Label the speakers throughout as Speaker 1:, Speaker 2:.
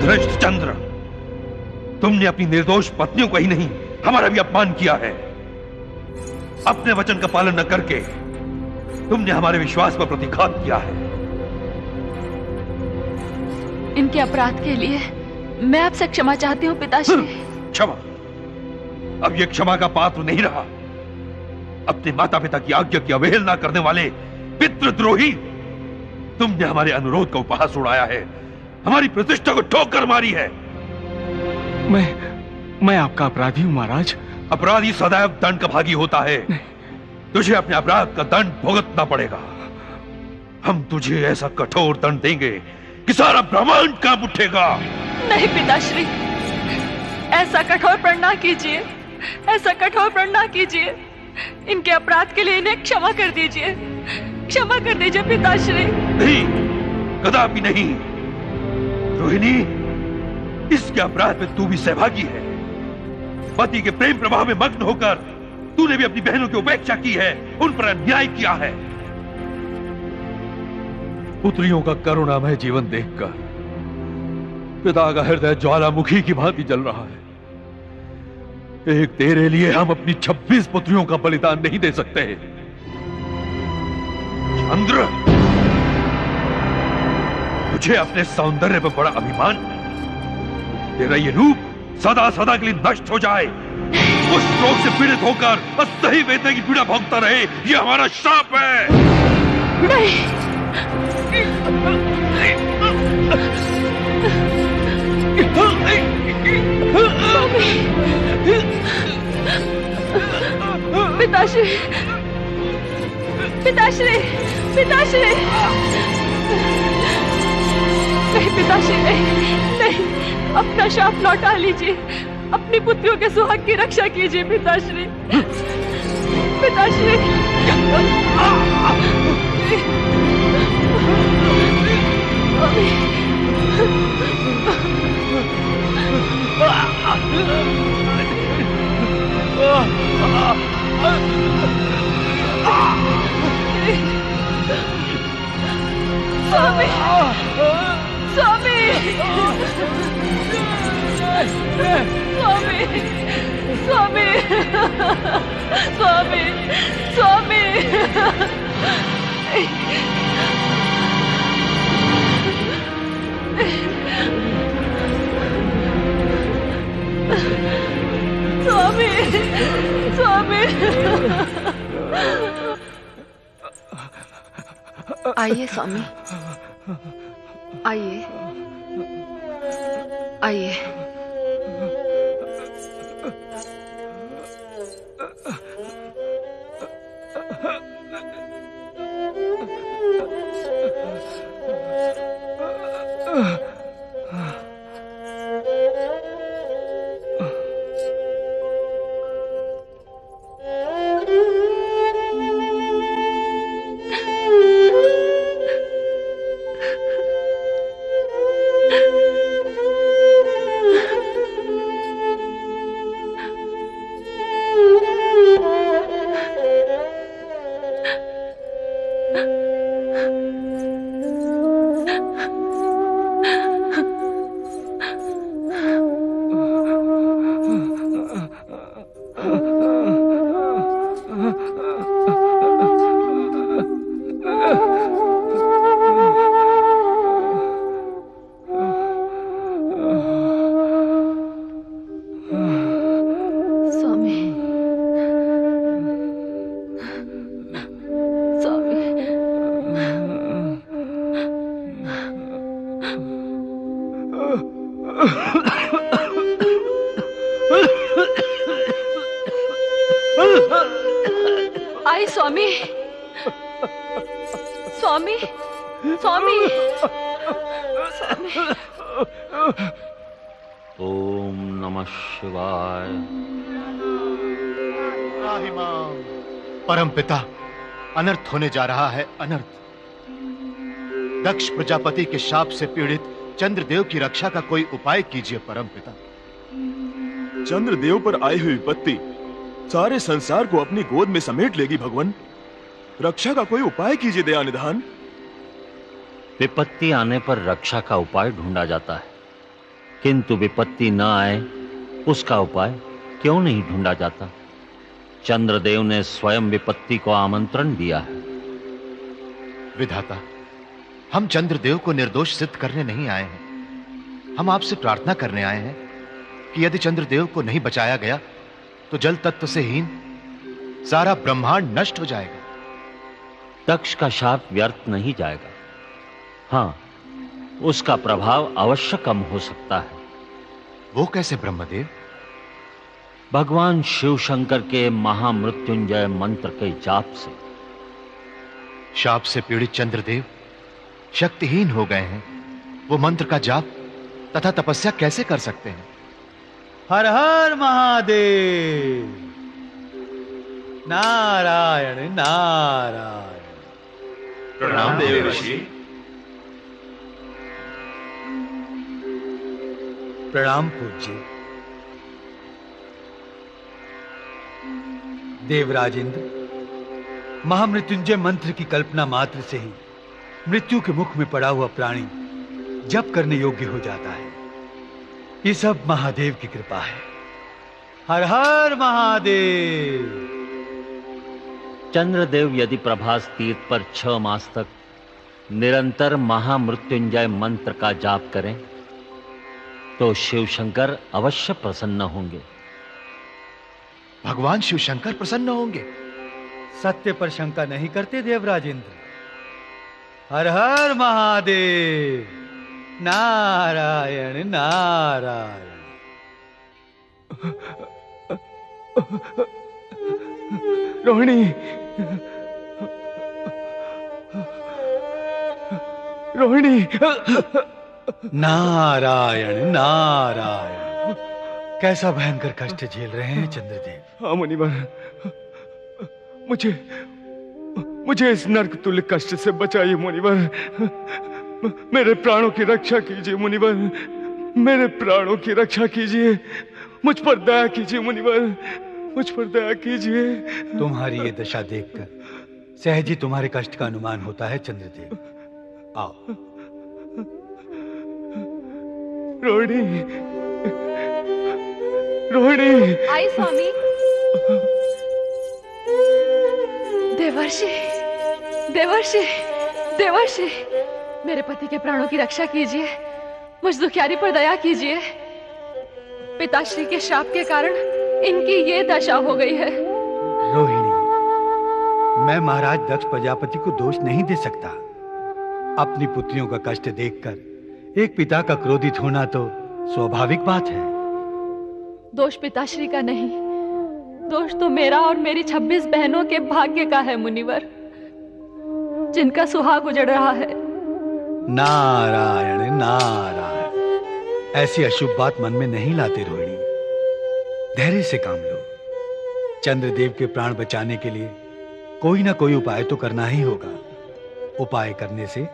Speaker 1: श्रेष्ठ चंद्र, तुमने अपनी निर्दोष पत्नियों को ही नहीं हमारा भी अपमान किया है। अपने वचन का पालन न करके तुमने हमारे विश्वास पर प्रतिघात किया है।
Speaker 2: इनके अपराध के लिए मैं आपसे क्षमा चाहती हूँ पिताश्री।
Speaker 1: क्षमा? अब ये क्षमा का पात्र नहीं रहा। अपने माता पिता की आज्ञा की अवहेलना करने वाले पितृद्रोही, तुमने हमारे अनुरोध का उपहास उड़ाया है, हमारी प्रतिष्ठा को ठोकर मारी है।
Speaker 3: मैं आपका अपराधी हूं महाराज।
Speaker 1: अपराधी सदैव दंड का भागी होता है। तुझे अपने अपराध का दंड भुगतना पड़ेगा। हम तुझे ऐसा कठोर दंड देंगे कि सारा ब्रह्मांड कांप उठेगा।
Speaker 2: नहीं पिताश्री, ऐसा कठोर प्रण ना कीजिए, ऐसा कठोर प्रण ना कीजिए। इनके अपराध के लिए इन्हें क्षमा कर दीजिए, क्षमा कर दीजिए पिताश्री।
Speaker 1: नहीं, कदापि नहीं। रोहिणी, इसके अपराध में तू भी सहभागी है। पति के प्रेम प्रवाह में मग्न होकर तूने भी अपनी बहनों की उपेक्षा की है, उन पर अन्याय किया है। पुत्रियों का करुणामय जीवन देखकर पिता का हृदय ज्वालामुखी की भांति जल रहा है। एक तेरे लिए हम अपनी 26 पुत्रियों का बलिदान नहीं दे सकते। चंद्र, तुझे अपने सौंदर्य पर बड़ा अभिमान। तेरा ये रूप सदा सदा के लिए नष्ट हो जाए। कुष्ठ रोग से पीड़ित होकर अस्थायी वेदना की पीड़ा भोगता रहे, ये हमारा श्राप है।
Speaker 2: नहीं, पिताश्री, पिताश्री, पिताश्री, नहीं पिताश्री, नहीं, अपना शाप लौटा लीजिए। अपनी पुत्रियों के सुहाग की रक्षा कीजिए पिताश्री, पिताश्री। स्वामी, स्वामी, स्वामी, स्वामी, स्वामी, स्वामी। स्वामी, स्वामी। आइए स्वामी, आइए, आइए। आई स्वामी, स्वामी, स्वामी, स्वामी।
Speaker 4: ओम नमः शिवाय।
Speaker 5: परम पिता, अनर्थ होने जा रहा है, अनर्थ। दक्ष प्रजापति के शाप से पीड़ित चंद्रदेव की रक्षा का कोई उपाय कीजिए परम पिता।
Speaker 6: चंद्रदेव पर आई हुई विपत्ति सारे संसार को अपनी गोद में समेट लेगी भगवान। रक्षा का कोई उपाय कीजिए दयानिधान।
Speaker 4: विपत्ति आने पर रक्षा का उपाय ढूंढा जाता है, किंतु विपत्ति न आए उसका उपाय क्यों नहीं ढूंढा जाता? चंद्रदेव ने स्वयं विपत्ति को आमंत्रण दिया है।
Speaker 5: विधाता, हम चंद्रदेव को निर्दोष सिद्ध करने नहीं आए हैं। हम आपसे प्रार्थना करने आए हैं कि यदि चंद्रदेव को नहीं बचाया गया तो जल तत्व से हीन सारा ब्रह्मांड नष्ट हो जाएगा।
Speaker 4: दक्ष का शाप व्यर्थ नहीं जाएगा। हां, उसका प्रभाव अवश्य कम हो सकता है।
Speaker 5: वो कैसे ब्रह्मदेव?
Speaker 4: भगवान शिव शंकर के महामृत्युंजय मंत्र के जाप से।
Speaker 5: शाप से पीड़ित चंद्रदेव शक्तिहीन हो गए हैं। वो मंत्र का जाप तथा तपस्या कैसे कर सकते हैं?
Speaker 7: हर हर महादेव, नारायण नारायण।
Speaker 1: प्रणाम देव ऋषि।
Speaker 7: प्रणाम पूज्य। देवराजेंद्र, महामृत्युंजय मंत्र की कल्पना मात्र से ही मृत्यु के मुख में पड़ा हुआ प्राणी जप करने योग्य हो जाता है। ये सब महादेव की कृपा है। हर हर महादेव।
Speaker 4: चंद्रदेव यदि प्रभास तीर्थ पर 6 मास तक निरंतर महामृत्युंजय मंत्र का जाप करें तो शिव शंकर अवश्य प्रसन्न होंगे।
Speaker 5: भगवान शिव शंकर प्रसन्न होंगे?
Speaker 7: सत्य पर शंका नहीं करते देवराजेंद्र। हर हर महादेव, नारायण नारायण।
Speaker 3: रोहिणी, रोहिणी।
Speaker 7: नारायण नारायण। कैसा भयंकर कष्ट झेल रहे हैं चंद्रदेव।
Speaker 3: हाँ मुनिवर, मुझे इस नरक तुल्य कष्ट से बचाइए मुनिवर। मेरे प्राणों की रक्षा कीजिए मुनिवर। मेरे प्राणों की रक्षा कीजिए। मुझ पर दया कीजिए मुनिवर। मुझ पर दया कीजिए।
Speaker 7: तुम्हारी ये दशा देखकर सहज ही तुम्हारे कष्ट का अनुमान होता है चंद्रदेव। आओ।
Speaker 3: रोहिणी, रोहिणी।
Speaker 2: आई स्वामी। देवर्षि, देवर्षि, देवर्षि, मेरे पति के प्राणों की रक्षा कीजिए। मुझ दुखियारी पर दया कीजिए। पिताश्री के शाप के कारण इनकी ये दशा हो गई है।
Speaker 7: रोहिणी, मैं महाराज दक्ष प्रजापति को दोष नहीं दे सकता। अपनी पुत्रियों का कष्ट देखकर एक पिता का क्रोधित होना तो स्वाभाविक बात है।
Speaker 2: दोष पिताश्री का नहीं, दोष तो मेरा और मेरी 26 बहनों के भाग्य का है मुनिवर, जिनका सुहाग उजड़ रहा है।
Speaker 7: नारायण नारायण। ऐसी अशुभ बात मन में नहीं लाते रोहिणी। धैर्य से काम लो। चंद्रदेव के प्राण बचाने के लिए कोई ना कोई उपाय तो करना ही होगा। उपाय करने से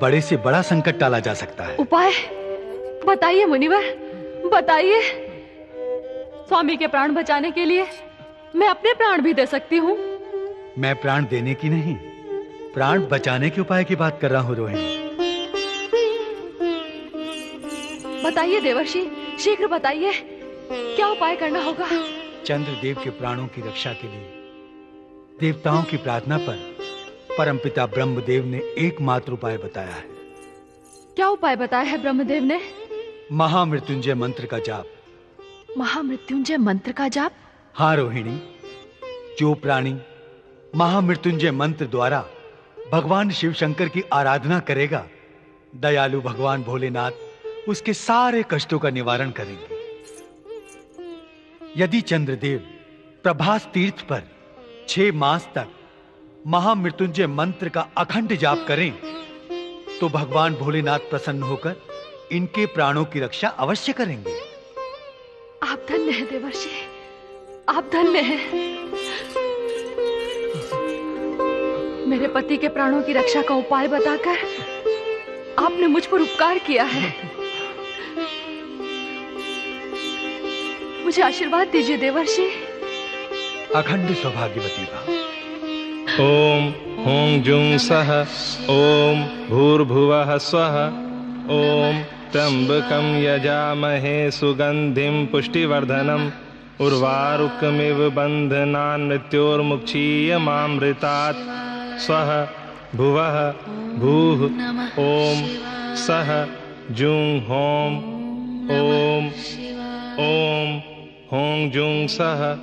Speaker 7: बड़े से बड़ा संकट टाला जा सकता है।
Speaker 2: उपाय बताइए मुनिवर, बताइए। स्वामी के प्राण बचाने के लिए मैं अपने प्राण भी दे सकती हूँ।
Speaker 7: मैं प्राण देने की नहीं, प्राण बचाने के उपाय की बात कर रहा हूँ रोहिणी।
Speaker 2: बताइए देवर्षि, शीघ्र बताइए, क्या उपाय करना होगा?
Speaker 7: चंद्रदेव के प्राणों की रक्षा के लिए देवताओं की प्रार्थना पर परमपिता ब्रह्मदेव ने एकमात्र उपाय बताया है।
Speaker 2: क्या उपाय बताया है ब्रह्मदेव ने?
Speaker 7: महामृत्युंजय मंत्र का जाप।
Speaker 2: महामृत्युंजय मंत्र का जाप?
Speaker 7: हाँ रोहिणी, जो प्राणी महामृत्युंजय मंत्र द्वारा भगवान शिव शंकर की आराधना करेगा, दयालु भगवान भोलेनाथ उसके सारे कष्टों का निवारण करेंगे। यदि चंद्रदेव प्रभास तीर्थ पर 6 मास तक महामृत्युंजय मंत्र का अखंड जाप करें तो भगवान भोलेनाथ प्रसन्न होकर इनके प्राणों की रक्षा अवश्य करेंगे।
Speaker 2: आप धन्य हैं देवर्षि, आप धन्य हैं। मेरे पति के प्राणों की रक्षा का उपाय बताकर आपने मुझ पर उपकार किया है। मुझे आशीर्वाद दीजिए देवर्षि।
Speaker 7: अखंड सौभाग्यवती भव।
Speaker 8: ओम हुं जुं सः ओम भूर्भुवः स्वः ओम त्र्यंबकं यजामहे सुगंधिं पुष्टिवर्धनम् उर्वारुकमिव बन्धनान् मृत्योर्मुक्षीयमामृतात् स्वः भुवः भूः ॐ सः जुं हों ॐ हों जुं सः।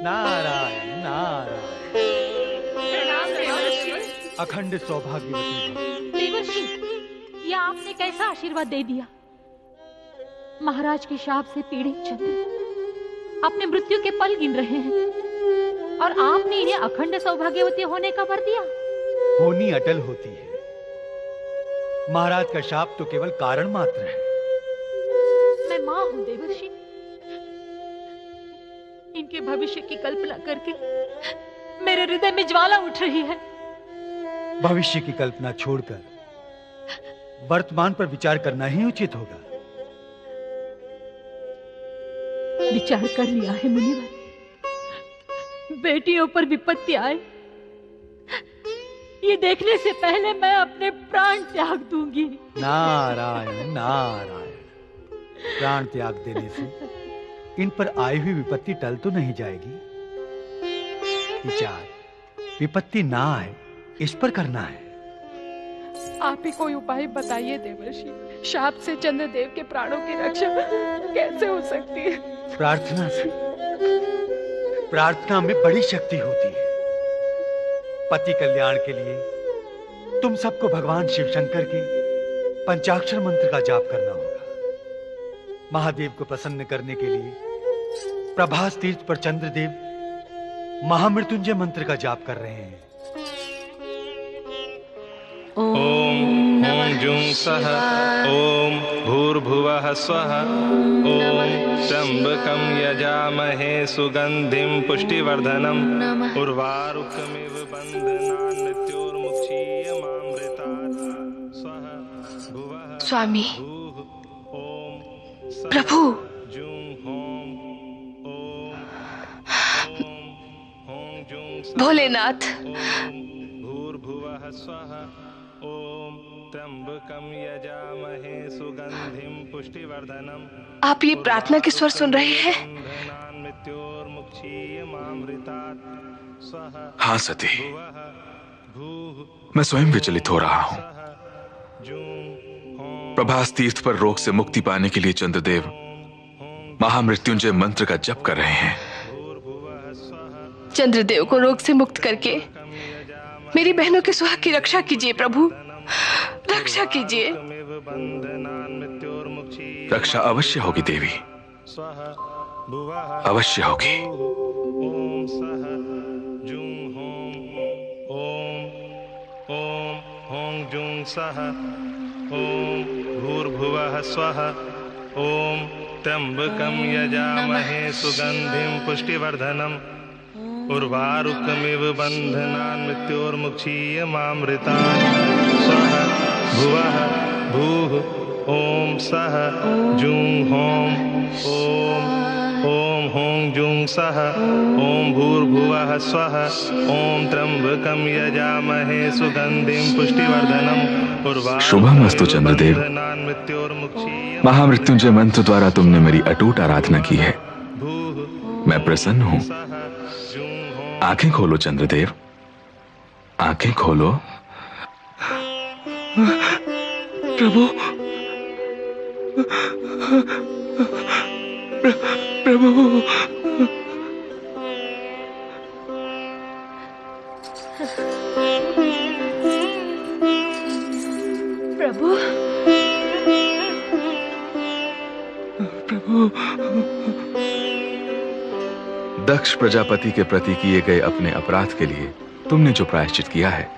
Speaker 7: नारायण नारायण। अखंड सौभाग्यवती भव।
Speaker 9: देवर्षि, यह आपने कैसा आशीर्वाद दे दिया। महाराज के शाप से पीड़ित चंद्र अपने मृत्यु के पल गिन रहे हैं और आपने इन्हें अखंड सौभाग्यवती होने का वर दिया।
Speaker 7: होनी अटल होती है। महाराज का शाप तो केवल कारण मात्र है।
Speaker 9: मैं मां हूं देवर्षि। इनके भविष्य की कल्पना करके मेरे हृदय में ज्वाला उठ रही है।
Speaker 7: भविष्य की कल्पना छोड़कर वर्तमान पर विचार करना ही उचित होगा।
Speaker 9: विचार कर लिया है मुनिवर। बेटियों पर विपत्ति आए ये देखने से पहले मैं अपने प्राण त्याग दूंगी।
Speaker 7: नारायण नारायण। प्राण त्याग देने से इन पर आई हुई विपत्ति टल तो नहीं जाएगी। विचार विपत्ति ना आए इस पर करना है।
Speaker 2: आप ही कोई उपाय बताइए देवर्षि। शाप से चंद्रदेव के प्राणों की रक्षा कैसे हो सकती है?
Speaker 7: प्रार्थना से। प्रार्थना में बड़ी शक्ति होती है। पति कल्याण के लिए तुम सबको भगवान शिव शंकर के पंचाक्षर मंत्र का जाप करना होगा। महादेव को प्रसन्न करने के लिए प्रभास तीर्थ पर चंद्रदेव महामृत्युंजय मंत्र का जाप कर रहे हैं।
Speaker 8: ओम हों जुं सः ओम भूर्भुवः स्वः ओम त्र्यंबकं यजामहे सुगंधिं पुष्टिवर्धनम् उर्वारुकमिव बन्धनान् मृत्योर्मुक्षीयमामृतात् स्वः भुवः
Speaker 2: स्वामी,
Speaker 8: भूः ओम सः
Speaker 2: प्रभु,
Speaker 8: जुं हों ओम हों जुं सः
Speaker 2: भोलेनाथ,
Speaker 8: ओम भूर्भुवः स्वः ओम त्र्यंबकं यजामहे सुगंधिं पुष्टिवर्धनम्।
Speaker 2: आप ये प्रार्थना के स्वर सुन रहे हैं?
Speaker 6: हाँ सती, मैं स्वयं विचलित हो रहा हूँ। प्रभास तीर्थ पर रोग से मुक्ति पाने के लिए चंद्रदेव महामृत्युंजय मंत्र का जप कर रहे हैं।
Speaker 2: चंद्रदेव को रोग से मुक्त करके मेरी बहनों के सुहाग की रक्षा कीजिए प्रभु, रक्षा कीजिए।
Speaker 6: रक्षा अवश्य होगी देवी, अवश्य होगी।
Speaker 8: ओम सः जुं हों ओम हों जुं सः ओम भूर्भुवः स्वः ओम त्र्यंबकं यजामहे सुगंधिं पुष्टिवर्धनम् उर्वारुकमिव बन्धनान् मृत्योर्मुक्षीयमामृतात् स्वः भुवः भूः ओम सः जुं हों ओम हों जुं सः ओम भूर्भुवः स्वः ओम त्र्यंबकं यजामहे सुगंधिं पुष्टिवर्धनम्
Speaker 6: शुभमस्तु चंद्रदेव। महामृत्युंजय मंत्र द्वारा तुमने मेरी अटूट आराधना की है। मैं प्रसन्न हूँ। आंखें खोलो चंद्रदेव, आंखें खोलो।
Speaker 3: प्रभु, प्रभु,
Speaker 2: प्रभु,
Speaker 3: प्रभु।
Speaker 6: दक्ष प्रजापति के प्रति किए गए अपने अपराध के लिए तुमने जो प्रायश्चित किया है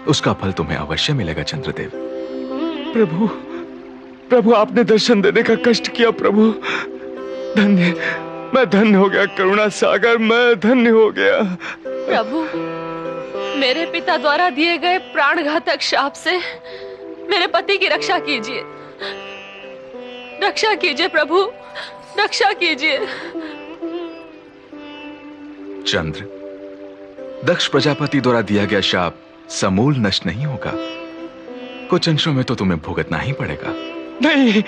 Speaker 6: उसका फल तुम्हें अवश्य मिलेगा चंद्रदेव।
Speaker 3: प्रभु, प्रभु आपने दर्शन देने का कष्ट किया प्रभु। धन्य, मैं धन्य हो गया करुणा सागर, मैं धन्य हो गया।
Speaker 2: प्रभु, मेरे पिता द्वारा दिए गए प्राणघातक शाप से मेरे पति की रक्षा कीजिए, रक्षा कीजिए प्रभु, रक्षा कीजिए।
Speaker 6: चंद्र, दक्ष प्रजापति द्वारा दिया गया शाप समूल नष्ट नहीं होगा। कुछ अंशों में तो तुम्हें भुगतना ही पड़ेगा।
Speaker 3: नहीं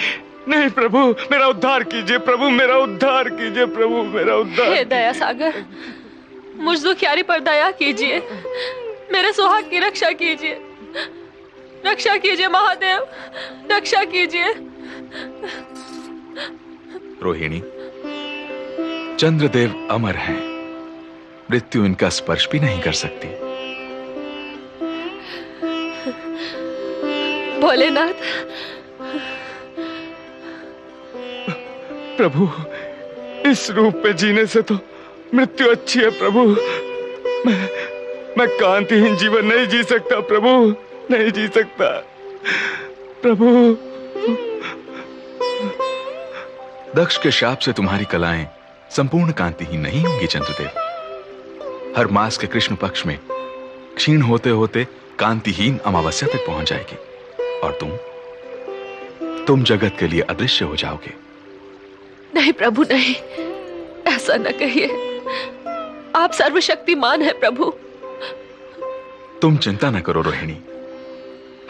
Speaker 3: नहीं प्रभु, मेरा उद्धार कीजिए प्रभु, मेरा उद्धार कीजिए प्रभु, मेरा उद्धार।
Speaker 2: हे दया सागर, मुझ दुखियारी पर दया कीजिए, मेरे सुहाग की रक्षा कीजिए, रक्षा कीजिए महादेव, रक्षा कीजिए।
Speaker 6: रोहिणी, चंद्रदेव अमर हैं, मृत्यु इनका स्पर्श भी नहीं कर सकती।
Speaker 2: भोलेनाथ,
Speaker 3: प्रभु इस रूप में जीने से तो मृत्यु अच्छी है प्रभु। मैं कांतिहीन जीवन नहीं जी सकता प्रभु, नहीं जी सकता प्रभु।
Speaker 6: दक्ष के शाप से तुम्हारी कलाएं संपूर्ण कांतिहीन नहीं होंगी चंद्रदेव। हर मास के कृष्ण पक्ष में क्षीण होते होते कांतिहीन अमावस्या तक पहुंच जाएगी और तुम जगत के लिए अदृश्य हो जाओगे।
Speaker 2: नहीं प्रभु नहीं, ऐसा न कहिए, आप सर्वशक्तिमान हैं प्रभु।
Speaker 6: तुम चिंता न करो रोहिणी,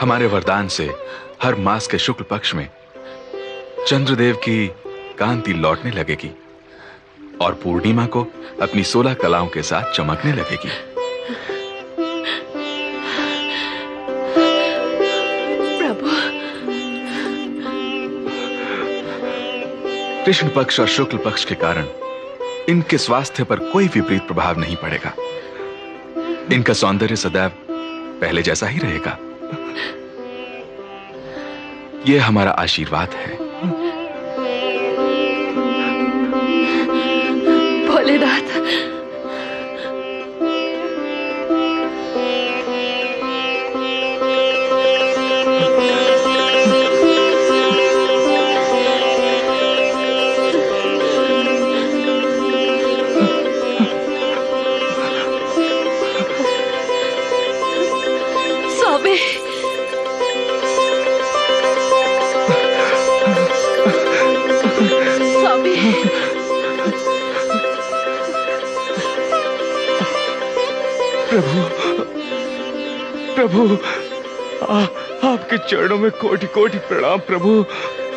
Speaker 6: हमारे वरदान से हर मास के शुक्ल पक्ष में चंद्रदेव की कांति लौटने लगेगी और पूर्णिमा को अपनी 16 कलाओं के साथ चमकने लगेगी।
Speaker 2: प्रभु,
Speaker 6: कृष्ण पक्ष और शुक्ल पक्ष के कारण इनके स्वास्थ्य पर कोई विपरीत प्रभाव नहीं पड़ेगा। इनका सौंदर्य सदैव पहले जैसा ही रहेगा। यह हमारा आशीर्वाद है।
Speaker 2: भोलेनाथ, स्वामी, स्वामी,
Speaker 3: प्रभु प्रभु, आपके चरणों में कोटि कोटि प्रणाम प्रभु।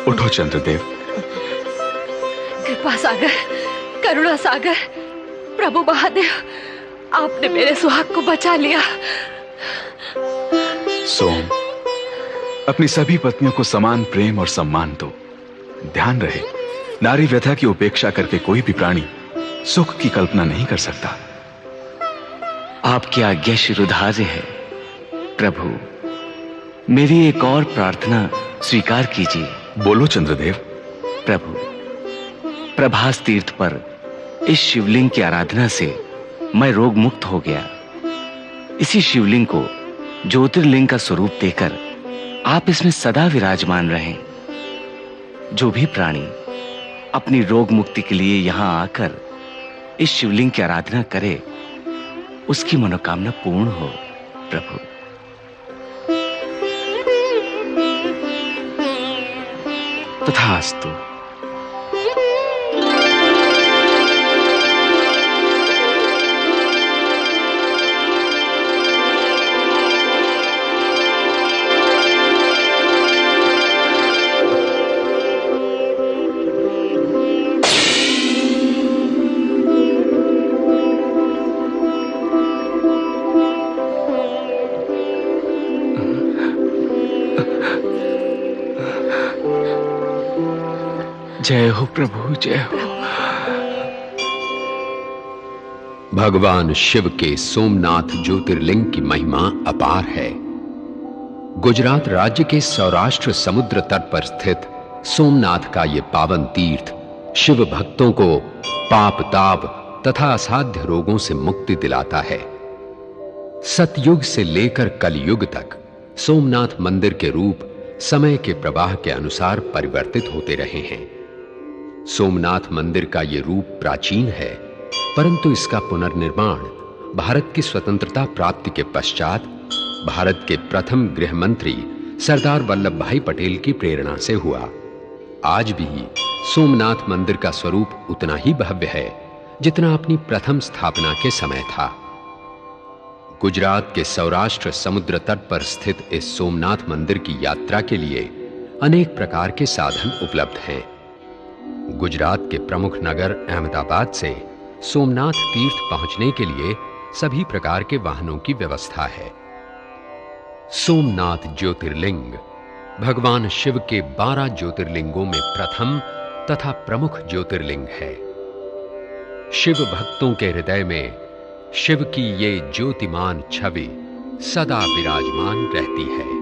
Speaker 6: उठो चंद्रदेव।
Speaker 2: कृपा सागर, करुणा सागर, प्रभु महादेव, आपने मेरे सुहाग को बचा लिया।
Speaker 6: सोम, अपनी सभी पत्नियों को समान प्रेम और सम्मान दो। ध्यान रहे, नारी व्यथा की उपेक्षा करके कोई भी प्राणी सुख की कल्पना नहीं कर सकता।
Speaker 10: आपकी आज्ञा शिरोधार्य है प्रभु। मेरी एक और प्रार्थना स्वीकार कीजिए।
Speaker 6: बोलो चंद्रदेव।
Speaker 10: प्रभु, प्रभास तीर्थ पर इस शिवलिंग की आराधना से मैं रोग मुक्त हो गया। इसी शिवलिंग को ज्योतिर्लिंग का स्वरूप देकर आप इसमें सदा विराजमान रहें। जो भी प्राणी अपनी रोग मुक्ति के लिए यहां आकर इस शिवलिंग की आराधना करे, उसकी मनोकामना पूर्ण हो प्रभु।
Speaker 6: तथास्तु।
Speaker 10: जय हो प्रभु, जय हो।
Speaker 11: भगवान शिव के सोमनाथ ज्योतिर्लिंग की महिमा अपार है। गुजरात राज्य के सौराष्ट्र समुद्र तट पर स्थित सोमनाथ का ये पावन तीर्थ शिव भक्तों को पाप ताप तथा असाध्य रोगों से मुक्ति दिलाता है। सतयुग से लेकर कलयुग तक सोमनाथ मंदिर के रूप समय के प्रवाह के अनुसार परिवर्तित होते रहे हैं। सोमनाथ मंदिर का यह रूप प्राचीन है, परंतु इसका पुनर्निर्माण भारत की स्वतंत्रता प्राप्ति के पश्चात भारत के प्रथम गृह मंत्री सरदार वल्लभ भाई पटेल की प्रेरणा से हुआ। आज भी सोमनाथ मंदिर का स्वरूप उतना ही भव्य है जितना अपनी प्रथम स्थापना के समय था। गुजरात के सौराष्ट्र समुद्र तट पर स्थित इस सोमनाथ मंदिर की यात्रा के लिए अनेक प्रकार के साधन उपलब्ध हैं। गुजरात के प्रमुख नगर अहमदाबाद से सोमनाथ तीर्थ पहुंचने के लिए सभी प्रकार के वाहनों की व्यवस्था है। सोमनाथ ज्योतिर्लिंग भगवान शिव के 12 ज्योतिर्लिंगों में प्रथम तथा प्रमुख ज्योतिर्लिंग है। शिव भक्तों के हृदय में शिव की ये ज्योतिमान छवि सदा विराजमान रहती है।